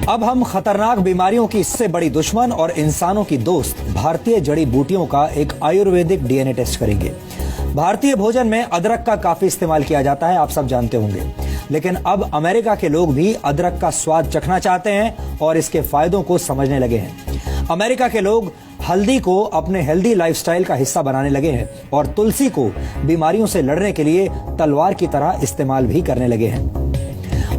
अब हम खतरनाक बीमारियों की इससे बड़ी दुश्मन और इंसानों की दोस्त भारतीय जड़ी बूटियों का एक आयुर्वेदिक डीएनए टेस्ट करेंगे। भारतीय भोजन में अदरक का काफी इस्तेमाल किया जाता है, आप सब जानते होंगे, लेकिन अब अमेरिका के लोग भी अदरक का स्वाद चखना चाहते हैं और इसके फायदों को समझने लगे हैं। अमेरिका के लोग हल्दी को अपने हेल्दी लाइफस्टाइल का हिस्सा बनाने लगे हैं और तुलसी को बीमारियों से लड़ने के लिए तलवार की तरह इस्तेमाल भी करने लगे हैं।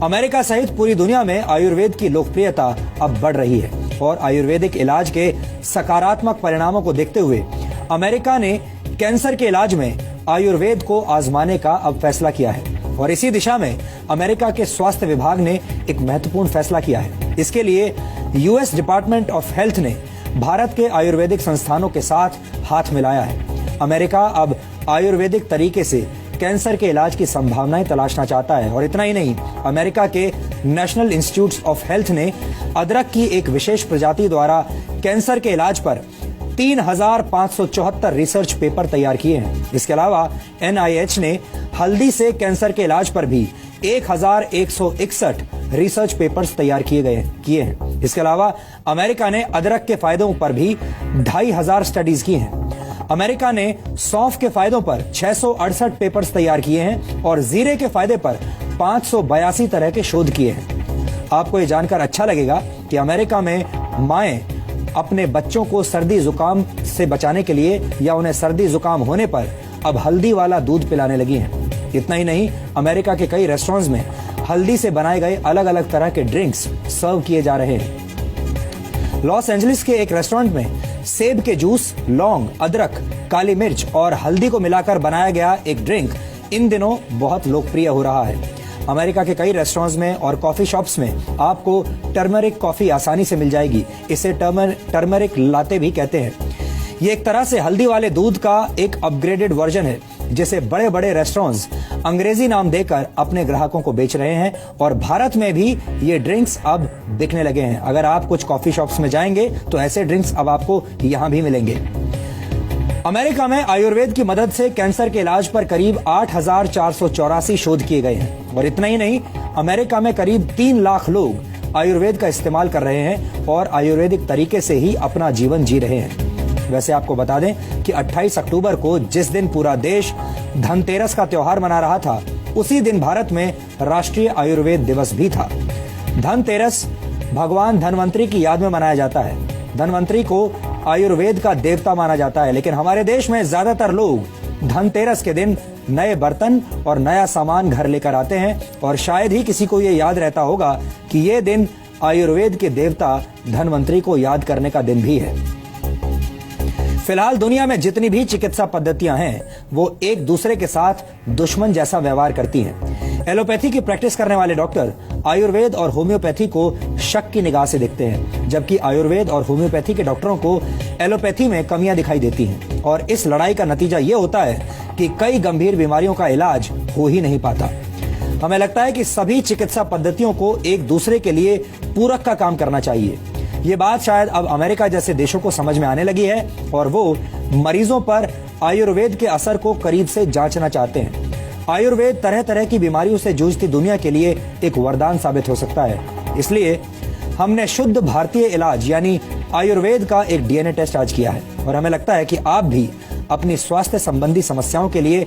अमेरिका सहित पूरी दुनिया में आयुर्वेद की लोकप्रियता अब बढ़ रही है और आयुर्वेदिक इलाज के सकारात्मक परिणामों को देखते हुए अमेरिका ने कैंसर के इलाज में आयुर्वेद को आजमाने का अब फैसला किया है और इसी दिशा में अमेरिका के स्वास्थ्य विभाग ने एक महत्वपूर्ण फैसला किया है। इसके लिए यूएस डिपार्टमेंट ऑफ हेल्थ ने भारत के आयुर्वेदिक संस्थानों के साथ हाथ मिलाया है। अमेरिका अब आयुर्वेदिक तरीके से कैंसर के इलाज की संभावनाएं तलाशना चाहता है और इतना ही नहीं, अमेरिका के नेशनल इंस्टीट्यूट ऑफ हेल्थ ने अदरक की एक विशेष प्रजाति द्वारा कैंसर के इलाज पर 3,574 रिसर्च पेपर तैयार किए हैं। इसके अलावा NIH ने हल्दी से कैंसर के इलाज पर भी 1,161 रिसर्च पेपर्स तैयार किए हैं। इसके अलावा अमेरिका ने अदरक के फायदों पर भी 2,500 स्टडीज की हैं। अमेरिका ने सौंफ के फायदों पर 668 पेपर्स तैयार किए हैं और जीरे के फायदे पर 582 तरह के शोध किए हैं। आपको ये जानकर अच्छा लगेगा कि अमेरिका में माएं अपने बच्चों को सर्दी जुकाम से बचाने के लिए या उन्हें सर्दी जुकाम होने पर अब हल्दी वाला दूध पिलाने लगी हैं। इतना ही नहीं, अमेरिका के कई रेस्टोरेंट्स में हल्दी से बनाए गए अलग अलग तरह के ड्रिंक्स सर्व किए जा रहे हैं। लॉस एंजलिस के एक रेस्टोरेंट में सेब के जूस, लौंग, अदरक, काली मिर्च और हल्दी को मिलाकर बनाया गया एक ड्रिंक इन दिनों बहुत लोकप्रिय हो रहा है। अमेरिका के कई रेस्टोरेंट्स में और कॉफी शॉप्स में आपको टर्मरिक कॉफी आसानी से मिल जाएगी। इसे टर्मरिक लाते भी कहते हैं। ये एक तरह से हल्दी वाले दूध का एक अपग्रेडेड वर्जन है, जिसे बड़े बड़े रेस्टोरेंट्स अंग्रेजी नाम देकर अपने ग्राहकों को बेच रहे हैं और भारत में भी ये ड्रिंक्स अब बिकने लगे हैं। अगर आप कुछ कॉफी शॉप्स में जाएंगे तो ऐसे ड्रिंक्स अब आपको यहाँ भी मिलेंगे। अमेरिका में आयुर्वेद की मदद से कैंसर के इलाज पर करीब 8,484 शोध किए गए हैं और इतना ही नहीं, अमेरिका में करीब 3 लाख लोग आयुर्वेद का इस्तेमाल कर रहे हैं और आयुर्वेदिक तरीके से ही अपना जीवन जी रहे हैं। वैसे आपको बता दें कि 28 अक्टूबर को जिस दिन पूरा देश धनतेरस का त्योहार मना रहा था, उसी दिन भारत में राष्ट्रीय आयुर्वेद दिवस भी था। धनतेरस भगवान धनवंतरी की याद में मनाया जाता है। धनवंतरी को आयुर्वेद का देवता माना जाता है, लेकिन हमारे देश में ज्यादातर लोग धनतेरस के दिन नए बर्तन और नया सामान घर लेकर आते हैं और शायद ही किसी को ये याद रहता होगा कि ये दिन आयुर्वेद के देवता धनवंतरी को याद करने का दिन भी है। फिलहाल दुनिया में जितनी भी चिकित्सा पद्धतियां हैं, वो एक दूसरे के साथ दुश्मन जैसा व्यवहार करती हैं। एलोपैथी की प्रैक्टिस करने वाले डॉक्टर आयुर्वेद और होम्योपैथी को शक की निगाह से देखते हैं, जबकि आयुर्वेद और होम्योपैथी के डॉक्टरों को एलोपैथी में कमियां दिखाई देती हैं और इस लड़ाई का नतीजा ये होता है कि कई गंभीर बीमारियों का इलाज हो ही नहीं पाता। हमें लगता है कि सभी चिकित्सा पद्धतियों को एक दूसरे के लिए पूरक का काम करना चाहिए। ये बात शायद अब अमेरिका जैसे देशों को समझ में आने लगी है और वो मरीजों पर आयुर्वेद के असर को करीब से जांचना चाहते हैं। आयुर्वेद तरह तरह की बीमारियों से जूझती दुनिया के लिए एक वरदान साबित हो सकता है। इसलिए हमने शुद्ध भारतीय इलाज यानी आयुर्वेद का एक डीएनए टेस्ट आज किया है और हमें लगता है कि आप भी अपनी स्वास्थ्य संबंधी समस्याओं के लिए